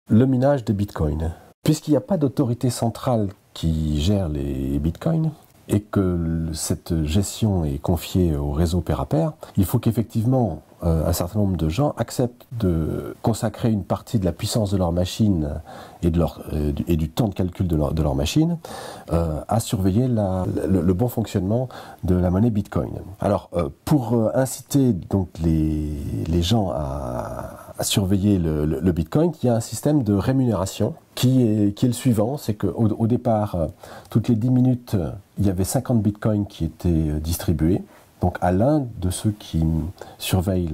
le minage des bitcoins. Puisqu'il n'y a pas d'autorité centrale qui gère les bitcoins, et que cette gestion est confiée au réseau pair à pair, il faut qu'effectivement un certain nombre de gens acceptent de consacrer une partie de la puissance de leur machine et du temps de calcul de leur machine à surveiller le bon fonctionnement de la monnaie Bitcoin. Alors, pour inciter donc les gens à surveiller le Bitcoin, il y a un système de rémunération qui est le suivant, c'est qu'au départ, toutes les 10 minutes, il y avait 50 bitcoins qui étaient distribués, donc à l'un de ceux qui surveillent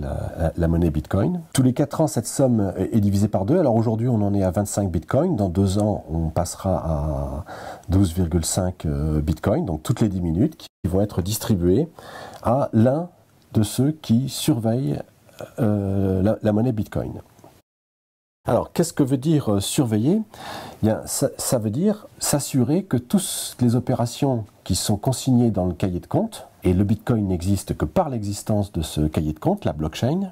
la monnaie bitcoin. Tous les 4 ans, cette somme est divisée par 2. Alors aujourd'hui, on en est à 25 bitcoins. Dans 2 ans, on passera à 12,5 bitcoins, donc toutes les 10 minutes, qui vont être distribuées à l'un de ceux qui surveillent la monnaie bitcoin. Alors, qu'est-ce que veut dire surveiller ? Bien, ça veut dire s'assurer que toutes les opérations qui sont consignées dans le cahier de compte, et le Bitcoin n'existe que par l'existence de ce cahier de compte, la blockchain,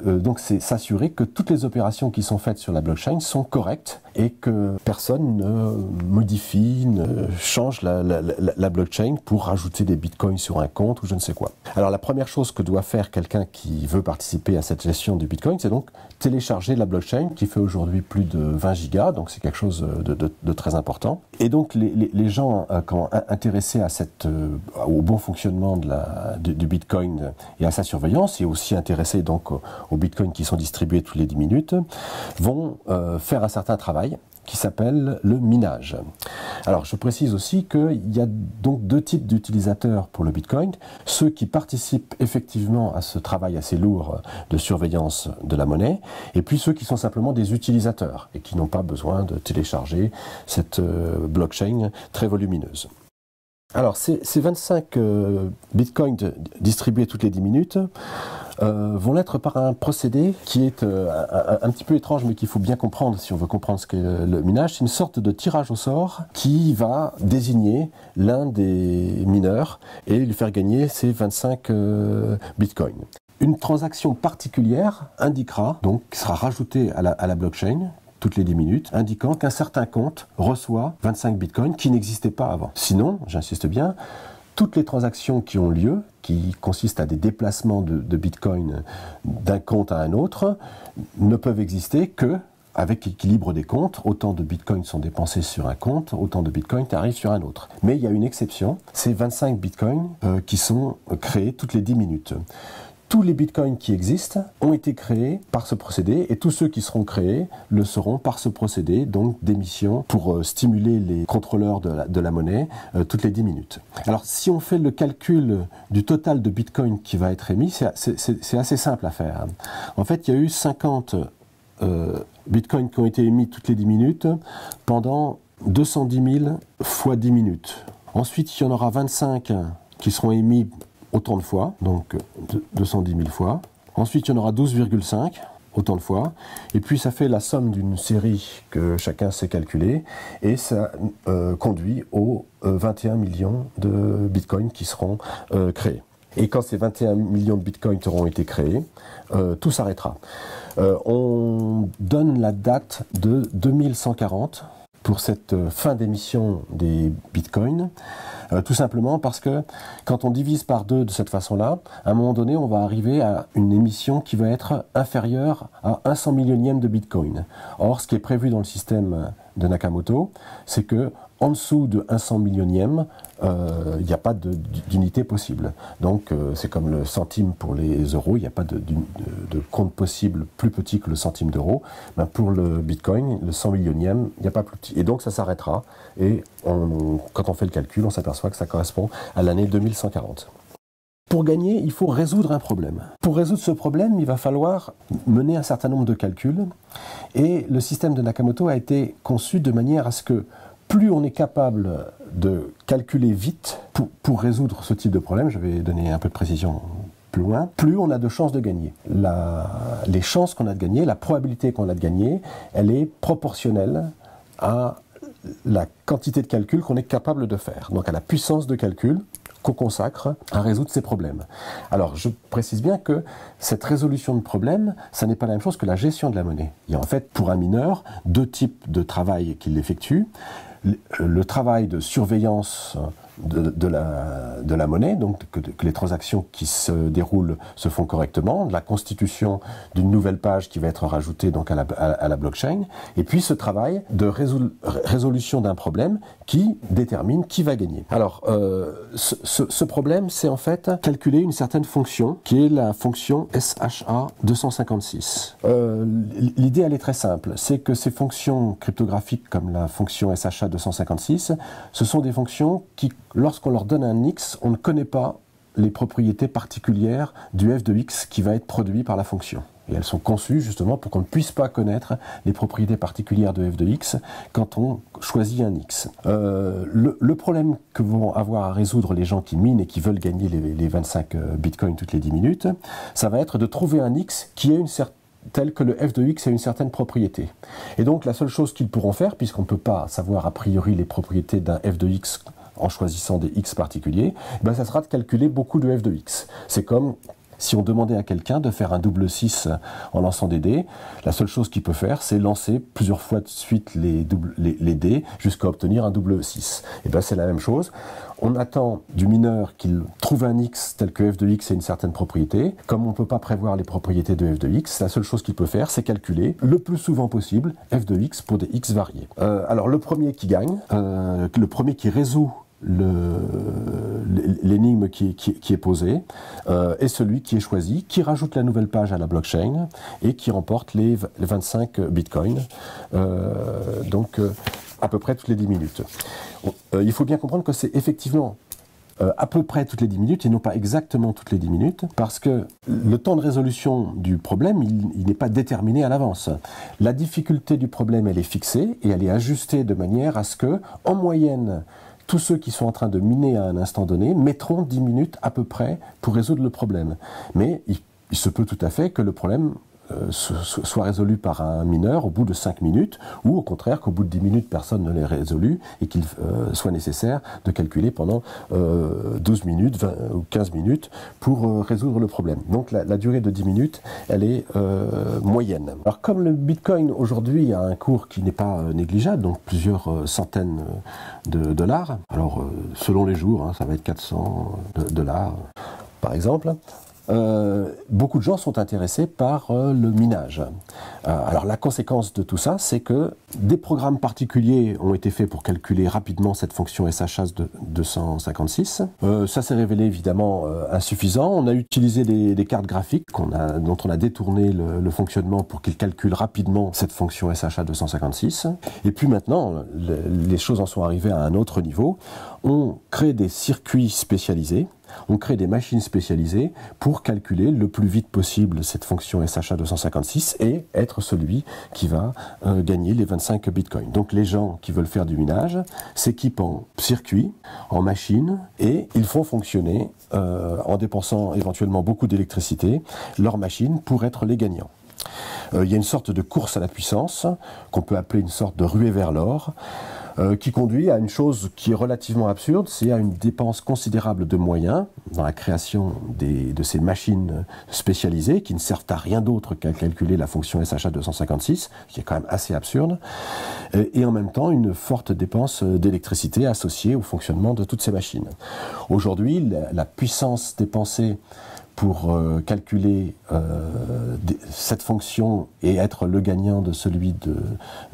donc c'est s'assurer que toutes les opérations qui sont faites sur la blockchain sont correctes et que personne ne modifie, ne change la blockchain pour rajouter des bitcoins sur un compte ou je ne sais quoi. Alors la première chose que doit faire quelqu'un qui veut participer à cette gestion du Bitcoin, c'est donc télécharger la blockchain qui fait aujourd'hui plus de 20 gigas, donc c'est quelque chose de très important. Et donc les gens intéressés au bon fonctionnement du Bitcoin et à sa surveillance, et aussi intéressés donc aux bitcoins qui sont distribués toutes les 10 minutes, vont faire un certain travail qui s'appelle le minage. Alors je précise aussi qu'il y a donc 2 types d'utilisateurs pour le Bitcoin, ceux qui participent effectivement à ce travail assez lourd de surveillance de la monnaie, et puis ceux qui sont simplement des utilisateurs et qui n'ont pas besoin de télécharger cette blockchain très volumineuse. Alors ces 25 bitcoins distribués toutes les 10 minutes vont l'être par un procédé qui est un petit peu étrange, mais qu'il faut bien comprendre si on veut comprendre ce qu'est le minage. C'est une sorte de tirage au sort qui va désigner l'un des mineurs et lui faire gagner ces 25 bitcoins. Une transaction particulière indiquera, donc qui sera rajoutée à la blockchain, toutes les 10 minutes, indiquant qu'un certain compte reçoit 25 bitcoins qui n'existaient pas avant. Sinon, j'insiste bien, toutes les transactions qui ont lieu, qui consistent à des déplacements de bitcoins d'un compte à un autre, ne peuvent exister que avec équilibre des comptes. Autant de bitcoins sont dépensés sur un compte, autant de bitcoins arrivent sur un autre. Mais il y a une exception, c'est 25 bitcoins qui sont créés toutes les 10 minutes. Tous les bitcoins qui existent ont été créés par ce procédé et tous ceux qui seront créés le seront par ce procédé, donc d'émission pour stimuler les contrôleurs de la monnaie toutes les 10 minutes. Alors si on fait le calcul du total de bitcoins qui va être émis, c'est assez simple à faire. En fait, il y a eu 50 bitcoins qui ont été émis toutes les 10 minutes pendant 210 000 fois 10 minutes. Ensuite, il y en aura 25 qui seront émis autant de fois, donc 210 000 fois. Ensuite, il y en aura 12,5, autant de fois. Et puis, ça fait la somme d'une série que chacun sait calculer. Et ça conduit aux 21 millions de bitcoins qui seront créés. Et quand ces 21 millions de bitcoins auront été créés, tout s'arrêtera. On donne la date de 2140 pour cette fin d'émission des bitcoins. Tout simplement parce que quand on divise par 2 de cette façon-là, à un moment donné, on va arriver à une émission qui va être inférieure à 1 100 millionième de Bitcoin. Or, ce qui est prévu dans le système de Nakamoto, c'est que en dessous de 1 100 millionième, il n'y a pas d'unité possible. Donc, c'est comme le centime pour les euros, il n'y a pas de compte possible plus petit que le centime d'euro. Ben, pour le Bitcoin, le 100 millionième, il n'y a pas plus petit. Et donc, ça s'arrêtera. Et quand on fait le calcul, on s'aperçoit que ça correspond à l'année 2140. Pour gagner, il faut résoudre un problème. Pour résoudre ce problème, il va falloir mener un certain nombre de calculs. Et le système de Nakamoto a été conçu de manière à ce que plus on est capable de calculer vite pour résoudre ce type de problème, je vais donner un peu de précision plus loin, plus on a de chances de gagner. Les chances qu'on a de gagner, la probabilité qu'on a de gagner, elle est proportionnelle à la quantité de calcul qu'on est capable de faire, donc à la puissance de calcul qu'on consacre à résoudre ces problèmes. Alors, je précise bien que cette résolution de problèmes, ça n'est pas la même chose que la gestion de la monnaie. Il y a en fait, pour un mineur, deux types de travail qu'il effectue. Le travail de surveillance de la monnaie, donc que les transactions qui se déroulent se font correctement, la constitution d'une nouvelle page qui va être rajoutée donc à la blockchain, et puis ce travail de résolution d'un problème qui détermine qui va gagner. Alors, ce problème, c'est en fait calculer une certaine fonction, qui est la fonction SHA-256. L'idée, elle est très simple, c'est que ces fonctions cryptographiques comme la fonction SHA-256, ce sont des fonctions qui, lorsqu'on leur donne un X, on ne connaît pas les propriétés particulières du f de x qui va être produit par la fonction. Et elles sont conçues justement pour qu'on ne puisse pas connaître les propriétés particulières de f de x quand on choisit un x. Le problème que vont avoir à résoudre les gens qui minent et qui veulent gagner les 25 bitcoins toutes les 10 minutes, ça va être de trouver un x qui ait une certaine tel que le f de x a une certaine propriété. Et donc la seule chose qu'ils pourront faire, puisqu'on ne peut pas savoir a priori les propriétés d'un f de x en choisissant des x particuliers, ben ça sera de calculer beaucoup de f de x. C'est comme si on demandait à quelqu'un de faire un double 6 en lançant des dés, la seule chose qu'il peut faire, c'est lancer plusieurs fois de suite les dés jusqu'à obtenir un double 6. Et ben c'est la même chose. On attend du mineur qu'il trouve un x tel que f de x a une certaine propriété. Comme on ne peut pas prévoir les propriétés de f de x, la seule chose qu'il peut faire, c'est calculer le plus souvent possible f de x pour des x variés. Alors le premier qui gagne, le premier qui résout l'énigme qui est posée est celui qui est choisi, qui rajoute la nouvelle page à la blockchain et qui remporte les 25 bitcoins, à peu près toutes les 10 minutes. Il faut bien comprendre que c'est effectivement à peu près toutes les 10 minutes et non pas exactement toutes les 10 minutes, parce que le temps de résolution du problème, il n'est pas déterminé à l'avance. La difficulté du problème, elle est fixée et elle est ajustée de manière à ce que, en moyenne, tous ceux qui sont en train de miner à un instant donné mettront 10 minutes à peu près pour résoudre le problème. Mais il se peut tout à fait que le problème soit résolu par un mineur au bout de 5 minutes, ou au contraire qu'au bout de 10 minutes personne ne l'ait résolu et qu'il soit nécessaire de calculer pendant 12 minutes, 20 ou 15 minutes pour résoudre le problème. Donc la durée de 10 minutes, elle est moyenne. Alors comme le Bitcoin aujourd'hui a un cours qui n'est pas négligeable, donc plusieurs centaines de dollars, alors selon les jours, hein, ça va être 400 dollars par exemple, beaucoup de gens sont intéressés par le minage. Alors la conséquence de tout ça, c'est que des programmes particuliers ont été faits pour calculer rapidement cette fonction SHA-256. Ça s'est révélé évidemment insuffisant. On a utilisé des cartes graphiques dont on a détourné le fonctionnement pour qu'ils calculent rapidement cette fonction SHA-256. Et puis maintenant, les choses en sont arrivées à un autre niveau. On crée des circuits spécialisés. On crée des machines spécialisées pour calculer le plus vite possible cette fonction SHA-256 et être celui qui va gagner les 25 bitcoins. Donc les gens qui veulent faire du minage s'équipent en circuits, en machines, et ils font fonctionner, en dépensant éventuellement beaucoup d'électricité, leurs machines pour être les gagnants. Il y a une sorte de course à la puissance, qu'on peut appeler une sorte de ruée vers l'or, qui conduit à une chose qui est relativement absurde, c'est à une dépense considérable de moyens dans la création de ces machines spécialisées qui ne servent à rien d'autre qu'à calculer la fonction SHA-256, qui est quand même assez absurde, et en même temps une forte dépense d'électricité associée au fonctionnement de toutes ces machines. Aujourd'hui, la puissance dépensée pour calculer cette fonction et être le gagnant de celui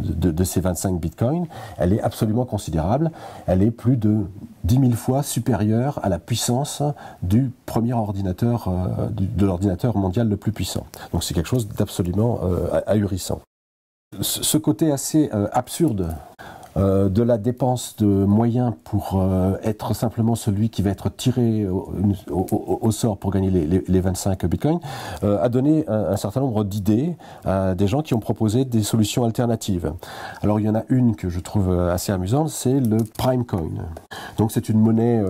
de ces 25 bitcoins, elle est absolument considérable. Elle est plus de 10 000 fois supérieure à la puissance du premier ordinateur, de l'ordinateur mondial le plus puissant. Donc c'est quelque chose d'absolument ahurissant. Ce côté assez absurde de la dépense de moyens pour être simplement celui qui va être tiré au sort pour gagner les 25 bitcoins, a donné un certain nombre d'idées à des gens qui ont proposé des solutions alternatives. Alors il y en a une que je trouve assez amusante, c'est le Primecoin. Donc c'est une monnaie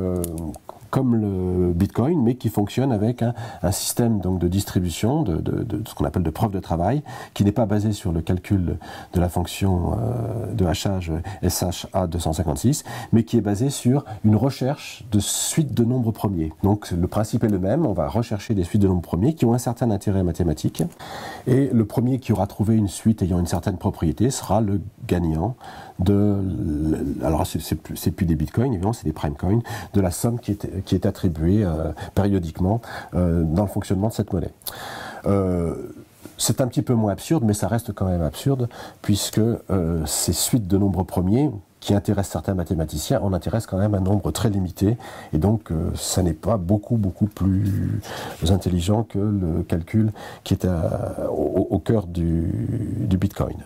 comme le Bitcoin, mais qui fonctionne avec un système donc de distribution, de ce qu'on appelle de preuve de travail, qui n'est pas basé sur le calcul de la fonction de hachage SHA-256, mais qui est basé sur une recherche de suites de nombres premiers. Donc le principe est le même, on va rechercher des suites de nombres premiers qui ont un certain intérêt mathématique, et le premier qui aura trouvé une suite ayant une certaine propriété sera le gagnant alors c'est plus des bitcoins, évidemment, c'est des prime coins, de la somme qui est attribuée périodiquement dans le fonctionnement de cette monnaie. C'est un petit peu moins absurde, mais ça reste quand même absurde, puisque ces suites de nombres premiers, qui intéressent certains mathématiciens, en intéressent quand même un nombre très limité, et donc ça n'est pas beaucoup plus intelligent que le calcul qui est au cœur du Bitcoin.